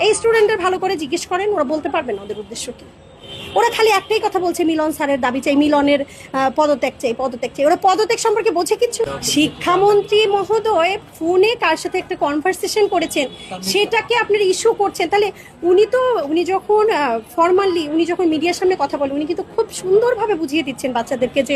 এই স্টুডেন্টদের ভালো করে জিজ্ঞেস করেন, ওরা বলতে পারবে না ওদের উদ্দেশ্য কি। ওরা খালি একটাই কথা বলছে, মিলন স্যারের দাবি চাই, মিলনের পদত্যাগ চাই, পদত্যাগ চাই। ওরা পদত্যাগ সম্পর্কে বোঝে কিছু? শিক্ষামন্ত্রী মহোদয় ফোনে কার সাথে একটা কনভারসেশন করেছেন, সেটাকে আপনারা ইস্যু করছেন। তাহলে উনি যখন ফর্মালি উনি যখন মিডিয়ার সামনে কথা বলেন, উনি কিন্তু খুব সুন্দরভাবে বুঝিয়ে দিচ্ছেন বাচ্চাদেরকে যে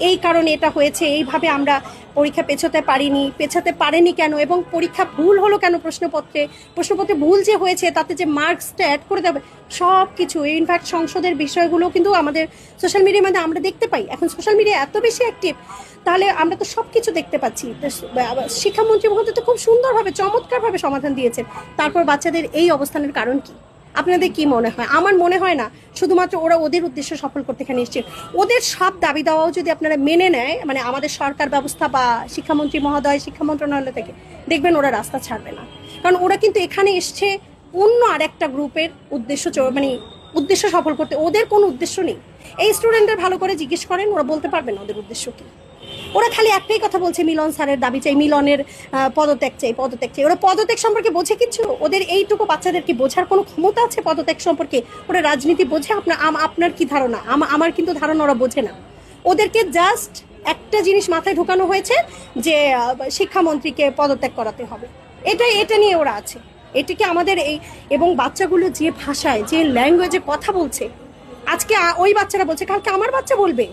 এই কারণে এটা হয়েছে, এইভাবে আমরা পরীক্ষা পেছাতে পারেনি কেন, এবং পরীক্ষা ভুল হলো কেন, প্রশ্নপত্রে ভুল যে হয়েছে তাতে যে মার্কসটা অ্যাড করে দেবে, সব কিছু। ইনফ্যাক্ট সংসদের বিষয়গুলো কিন্তু আমাদের সোশ্যাল মিডিয়ার মধ্যে আমরা দেখতে পাই। এখন সোশ্যাল মিডিয়া এত বেশি অ্যাক্টিভ, তাহলে আমরা তো সব কিছু দেখতে পাচ্ছি। শিক্ষামন্ত্রী মহোদয় তো খুব সুন্দরভাবে চমৎকারভাবে সমাধান দিয়েছেন। তারপর বাচ্চাদের এই অবস্থানের কারণ কি? আপনাদের কি মনে হয়? আমার মনে হয় না শুধুমাত্র ওরা ওদের উদ্দেশ্য সফল করতে এখানে এসছে। ওদের সব দাবি দাওয়াও যদি আপনারা মেনে নেয়, মানে আমাদের সরকার ব্যবস্থা বা শিক্ষামন্ত্রী মহোদয় শিক্ষা মন্ত্রণালয় থেকে, দেখবেন ওরা রাস্তা ছাড়বে না। কারণ ওরা কিন্তু এখানে এসছে অন্য আরেকটা গ্রুপের উদ্দেশ্য সফল করতে। ওদের কোনো উদ্দেশ্য নেই। এই স্টুডেন্টদের ভালো করে জিজ্ঞেস করেন, ওরা বলতে পারবে না ওদের উদ্দেশ্য কি। ওরা খালি একটাই কথা বলছে, মিলন স্যারের দাবি চাই, মিলনের পদত্যাগ চাই, পদত্যাগ চাই। ওরা পদত্যাগ সম্পর্কে বোঝে কিছু? ওদের এইটুকু বাচ্চাদের কি বোঝার কোনো ক্ষমতা আছে পদত্যাগ সম্পর্কে? ওরা রাজনীতি বোঝে? আপনার কি ধারণা? আমার কিন্তু ধারণা ওরা বোঝে না। ওদেরকে জাস্ট একটা জিনিস মাথায় ঢোকানো হয়েছে যে শিক্ষামন্ত্রীকে পদত্যাগ করাতে হবে, এটা নিয়ে ওরা আছে। এটাকে আমাদের এবং বাচ্চাগুলো যে ভাষায়, যে ল্যাঙ্গুয়েজে কথা বলছে, আজকে ওই বাচ্চারা বলছে, কালকে আমার বাচ্চা বলবে।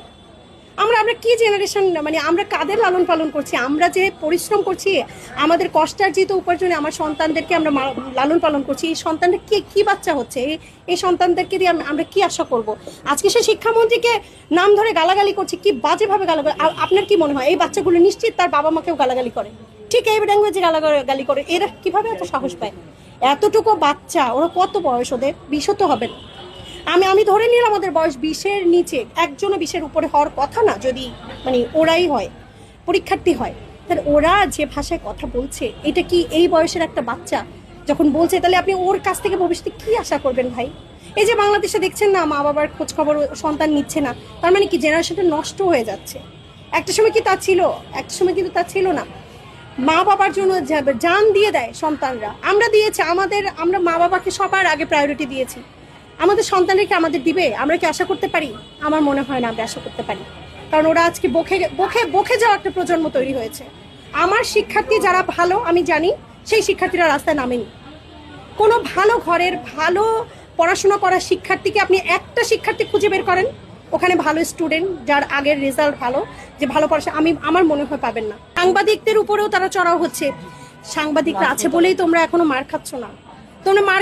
আমরা কি জেনারেশন, মানে আমরা কাদের লালন পালন করছি? আমরা যে পরিশ্রম করছি, আমাদের কষ্টার্জিত উপার্জনে আমার সন্তানদেরকে আমরা লালন পালন করছি, এই সন্তানদের কি বাচ্চা হচ্ছে? এই সন্তানদেরকে দিয়ে আমরা কি আশা করব? আজকে সে শিক্ষামন্ত্রীকে নাম ধরে গালাগালি করছে, কি বাজেভাবে গালাগালি। আপনার কি মনে হয় এই বাচ্চাগুলো নিশ্চিত তার বাবা মাকেও গালাগালি করে? ঠিক এই ল্যাঙ্গুয়েজে গালাগালি করে। এরা কিভাবে এত সাহস পায়? এতটুকু বাচ্চা, ওরা কত বয়স ওদের? 20 তো হবে না। আমি ধরে নিলাম আমাদের বয়স 20-এর নিচে, একজনও 20-এর উপরে হওয়ার কথা না, যদি ওরাই হয়, পরীক্ষার্থী হয়। তাহলে ওরা যে ভাষায় কথা বলছে, এটা কি এই বয়সের একটা বাচ্চা যখন বলছে, তাহলে আপনি ওর কাছ থেকে ভবিষ্যতে কি আশা করবেন ভাই? এই যে বাংলাদেশে দেখছেন না, মা বাবার খোঁজ খবর সন্তান নিচ্ছে না, তার মানে কি জেনারেশনটা নষ্ট হয়ে যাচ্ছে? একটা সময় কি তা ছিল? একটা সময় কিন্তু তা ছিল না। মা বাবার জন্য জান দিয়ে দেয় সন্তানরা। আমরা দিয়েছি, আমরা মা বাবাকে সবার আগে প্রায়োরিটি দিয়েছি। আমাদের সন্তানরা কি আমাদের দিবে? আমরা কি আশা করতে পারি? আমার মনে হয় না আমরা আশা করতে পারি। কারণ ওরা আজকে বকে যাওয়া একটা প্রজন্ম তৈরি হয়েছে। আমার শিক্ষার্থী যারা ভালো, আমি জানি সেই শিক্ষার্থীরা রাস্তায় নামেনি। কোনো ভালো ঘরের ভালো পড়াশোনা করা শিক্ষার্থীকে আপনি একটা শিক্ষার্থী খুঁজে বের করেন ওখানে ভালো স্টুডেন্ট, যার আগের রেজাল্ট ভালো, যে ভালো পড়াশোনা, আমার মনে হয় পাবেন না। সাংবাদিকদের উপরেও তারা চড়াও হচ্ছে। সাংবাদিকরা আছে বলেই তোমরা এখনো মার খাচ্ছ না। তোমরা মার